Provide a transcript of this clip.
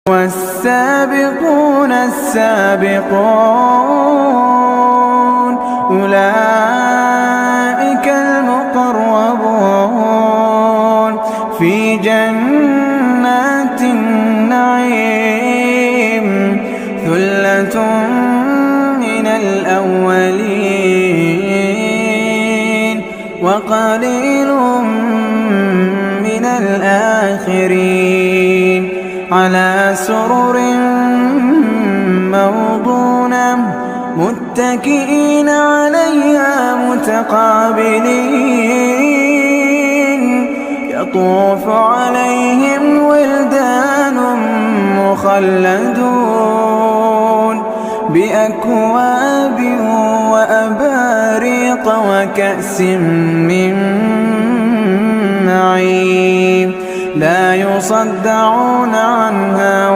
والسابقون السابقون أولئك المقربون في جنات النعيم ثلة من الأولين وقليل من الآخرين على سرر موضونة متكئين عليها متقابلين يطوف عليهم ولدان مخلدون بأكواب وأباريق وكأس من معين لا يصدعون عنها